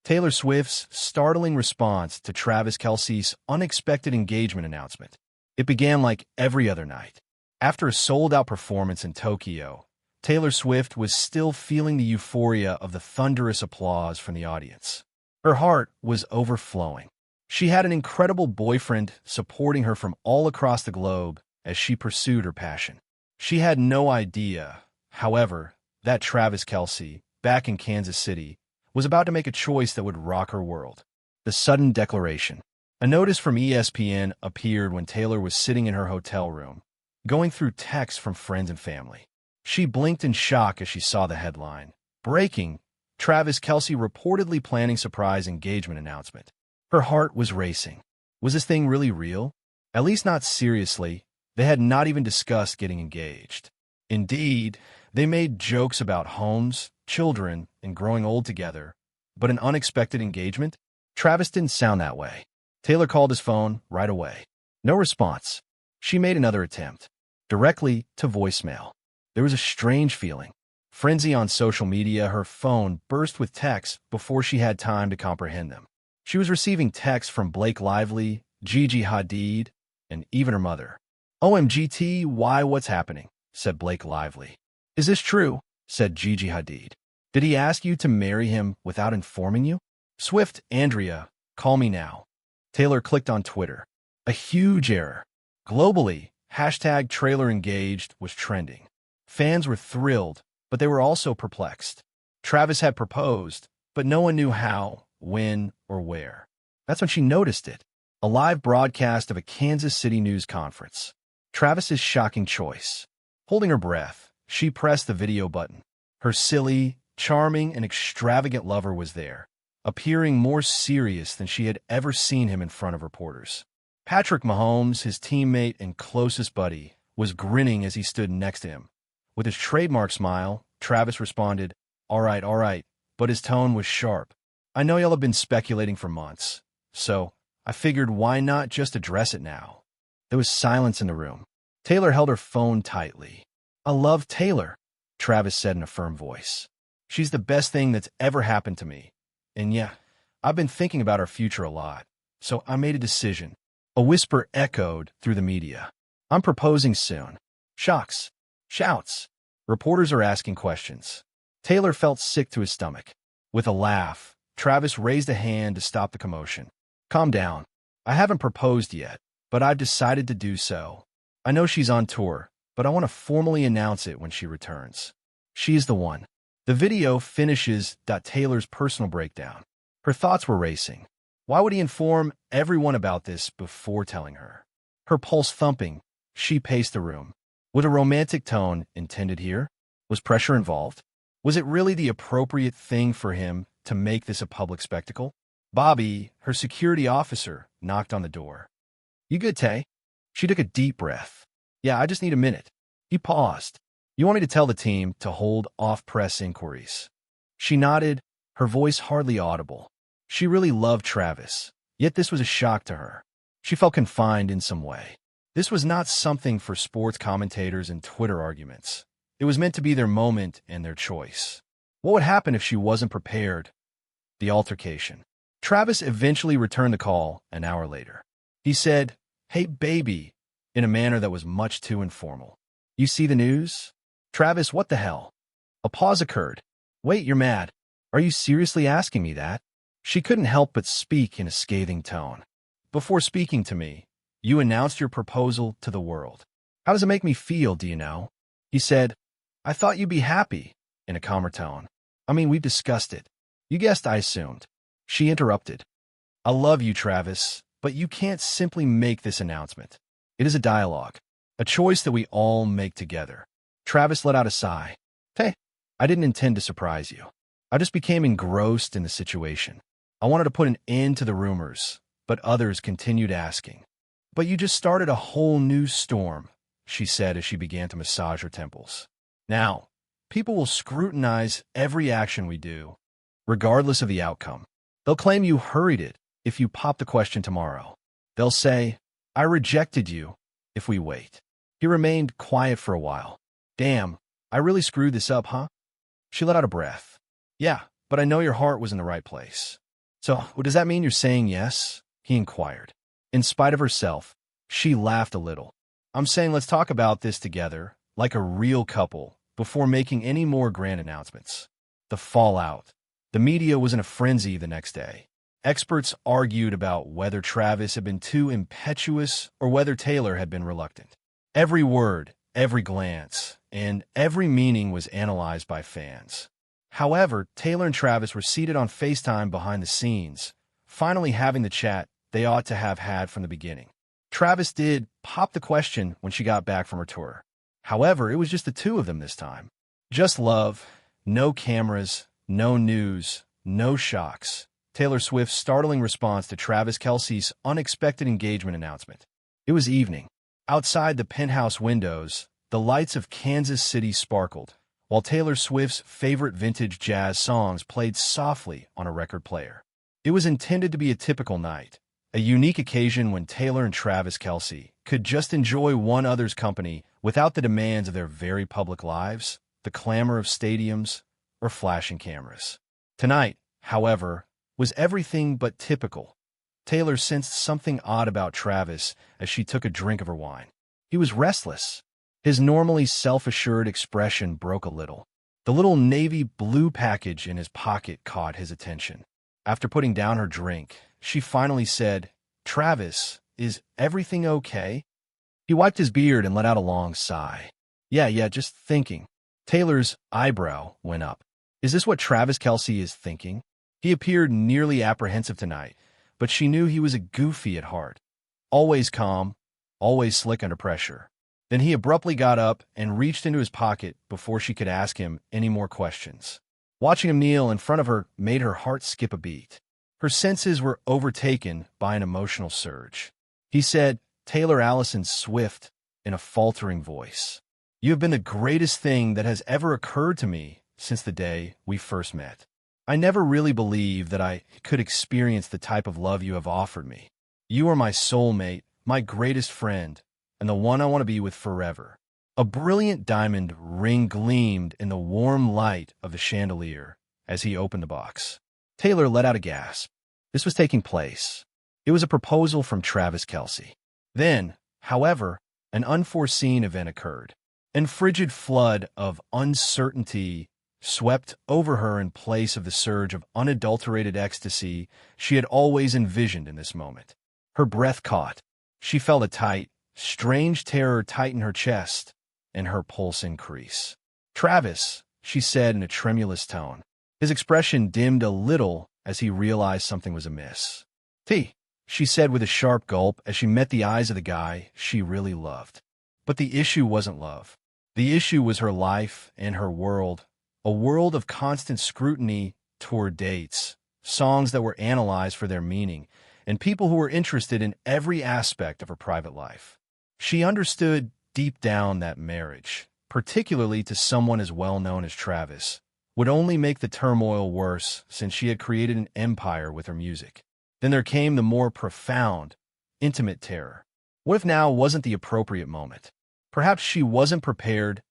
Taylor Swift's startling response to Travis Kelce's unexpected engagement announcement. It began like every other night. After a sold-out performance in Tokyo, Taylor Swift was still feeling the euphoria of the thunderous applause from the audience. Her heart was overflowing. She had an incredible boyfriend supporting her from all across the globe as she pursued her passion. She had no idea, however, that Travis Kelce, back in Kansas City, was about to make a choice that would rock her world. The sudden declaration. A notice from ESPN appeared when Taylor was sitting in her hotel room, going through texts from friends and family. She blinked in shock as she saw the headline. Breaking, Travis Kelce reportedly planning surprise engagement announcement. Her heart was racing. Was this thing really real? At least not seriously. They had not even discussed getting engaged. Indeed, they made jokes about homes, children, and growing old together. But an unexpected engagement? Travis didn't sound that way. Taylor called his phone right away. No response. She made another attempt. Directly to voicemail. There was a strange feeling. Frenzy on social media, her phone burst with texts before she had time to comprehend them. She was receiving texts from Blake Lively, Gigi Hadid, and even her mother. OMGT, why, what's happening? Said Blake Lively. Is this true? Said Gigi Hadid. Did he ask you to marry him without informing you? Swift, Andrea, call me now. Taylor clicked on Twitter. A huge error. Globally, #TrailerEngaged was trending. Fans were thrilled, but they were also perplexed. Travis had proposed, but no one knew how, when, or where. That's when she noticed it. A live broadcast of a Kansas City news conference. Travis's shocking choice. Holding her breath, she pressed the video button. Her silly, charming, and extravagant lover was there, appearing more serious than she had ever seen him in front of reporters. Patrick Mahomes, his teammate and closest buddy, was grinning as he stood next to him. With his trademark smile, Travis responded, all right, but his tone was sharp. I know y'all have been speculating for months, so I figured why not just address it now. There was silence in the room. Taylor held her phone tightly. I love Taylor, Travis said in a firm voice. She's the best thing that's ever happened to me. And yeah, I've been thinking about our future a lot, so I made a decision. A whisper echoed through the media. I'm proposing soon. Shocks. Shouts. Reporters are asking questions. Taylor felt sick to his stomach. With a laugh, Travis raised a hand to stop the commotion. Calm down. I haven't proposed yet, but I've decided to do so. I know she's on tour, but I want to formally announce it when she returns. She's the one. The video finishes Taylor's personal breakdown. Her thoughts were racing. Why would he inform everyone about this before telling her? Her pulse thumping, she paced the room. Was a romantic tone intended here? Was pressure involved? Was it really the appropriate thing for him to make this a public spectacle? Bobby, her security officer, knocked on the door. You good, Tay? She took a deep breath. Yeah, I just need a minute. He paused. You want me to tell the team to hold off press inquiries? She nodded, her voice hardly audible. She really loved Travis, yet this was a shock to her. She felt confined in some way. This was not something for sports commentators and Twitter arguments. It was meant to be their moment and their choice. What would happen if she wasn't prepared? The altercation. Travis eventually returned the call an hour later. He said, "Hey, baby," in a manner that was much too informal. You see the news? Travis, what the hell? A pause occurred. Wait, you're mad. Are you seriously asking me that? She couldn't help but speak in a scathing tone. Before speaking to me, you announced your proposal to the world. How does it make me feel, do you know? He said, I thought you'd be happy, in a calmer tone. I mean, we've discussed it. You guessed I assumed. She interrupted. I love you, Travis, but you can't simply make this announcement. It is a dialogue, a choice that we all make together. Travis let out a sigh. Hey, I didn't intend to surprise you. I just became engrossed in the situation. I wanted to put an end to the rumors, but others continued asking. But you just started a whole new storm, she said as she began to massage her temples. Now, people will scrutinize every action we do, regardless of the outcome. They'll claim you hurried it if you pop the question tomorrow. They'll say, I rejected you if we wait. He remained quiet for a while. Damn, I really screwed this up, huh? She let out a breath. Yeah, but I know your heart was in the right place. "So, does that mean you're saying yes?" he inquired. In spite of herself, she laughed a little. "I'm saying let's talk about this together, like a real couple, before making any more grand announcements." The fallout. The media was in a frenzy the next day. Experts argued about whether Travis had been too impetuous or whether Taylor had been reluctant. Every word, every glance, and every meaning was analyzed by fans. However, Taylor and Travis were seated on FaceTime behind the scenes, finally having the chat they ought to have had from the beginning. Travis did pop the question when she got back from her tour. However, it was just the two of them this time. Just love, no cameras, no news, no shocks. Taylor Swift's startling response to Travis Kelce's unexpected engagement announcement. It was evening. Outside the penthouse windows, the lights of Kansas City sparkled, while Taylor Swift's favorite vintage jazz songs played softly on a record player. It was intended to be a typical night, a unique occasion when Taylor and Travis Kelce could just enjoy one another's company without the demands of their very public lives, the clamor of stadiums, or flashing cameras. Tonight, however, was everything but typical. Taylor sensed something odd about Travis as she took a drink of her wine. He was restless. His normally self-assured expression broke a little. The little navy blue package in his pocket caught his attention. After putting down her drink, she finally said, "Travis, is everything okay?" He wiped his beard and let out a long sigh. Yeah, just thinking." Taylor's eyebrow went up. Is this what Travis Kelce is thinking? He appeared nearly apprehensive tonight, but she knew he was a goofy at heart. Always calm, always slick under pressure. Then he abruptly got up and reached into his pocket before she could ask him any more questions. Watching him kneel in front of her made her heart skip a beat. Her senses were overtaken by an emotional surge. He said, "Taylor Allison Swift," in a faltering voice. "You have been the greatest thing that has ever occurred to me since the day we first met. I never really believed that I could experience the type of love you have offered me. You are my soulmate, my greatest friend, and the one I want to be with forever." A brilliant diamond ring gleamed in the warm light of the chandelier as he opened the box. Taylor let out a gasp. This was taking place. It was a proposal from Travis Kelce. Then, however, an unforeseen event occurred. An frigid flood of uncertainty swept over her in place of the surge of unadulterated ecstasy she had always envisioned in this moment. Her breath caught. She felt a tight, strange terror tighten her chest and her pulse increase. "Travis," she said in a tremulous tone. His expression dimmed a little as he realized something was amiss. She said with a sharp gulp as she met the eyes of the guy she really loved. But the issue wasn't love. The issue was her life and her world, a world of constant scrutiny toward dates, songs that were analyzed for their meaning, and people who were interested in every aspect of her private life. She understood deep down that marriage, particularly to someone as well-known as Travis, would only make the turmoil worse since she had created an empire with her music. Then there came the more profound, intimate terror. What if now wasn't the appropriate moment? Perhaps she wasn't prepared.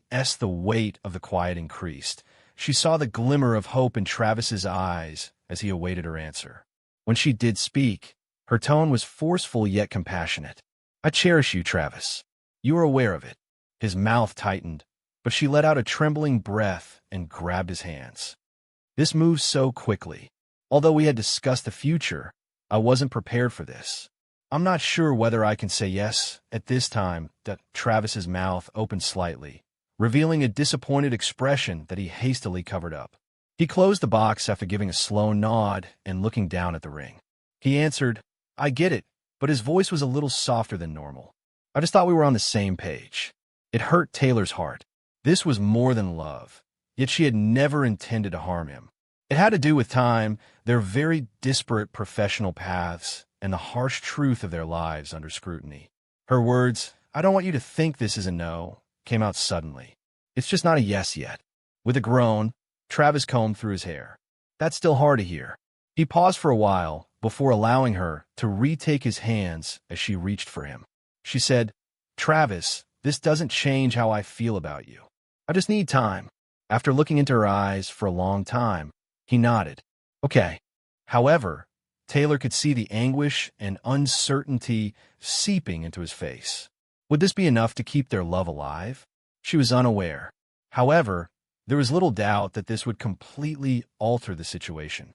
As the weight of the quiet increased, she saw the glimmer of hope in Travis's eyes as he awaited her answer. When she did speak, her tone was forceful yet compassionate. "I cherish you, Travis. You are aware of it." His mouth tightened, but she let out a trembling breath and grabbed his hands. "This moved so quickly. Although we had discussed the future, I wasn't prepared for this. I'm not sure whether I can say yes at this time." Travis's mouth opened slightly, revealing a disappointed expression that he hastily covered up. He closed the box after giving a slow nod and looking down at the ring. He answered, "I get it," but his voice was a little softer than normal. "I just thought we were on the same page." It hurt Taylor's heart. This was more than love, yet she had never intended to harm him. It had to do with time, their very disparate professional paths, and the harsh truth of their lives under scrutiny. Her words, "I don't want you to think this is a no," came out suddenly. "It's just not a yes yet." With a groan, Travis combed through his hair. "That's still hard to hear." He paused for a while before allowing her to retake his hands as she reached for him. She said, "Travis, this doesn't change how I feel about you. I just need time." After looking into her eyes for a long time, he nodded. "Okay." However, Taylor could see the anguish and uncertainty seeping into his face. Would this be enough to keep their love alive? She was unaware. However, there was little doubt that this would completely alter the situation.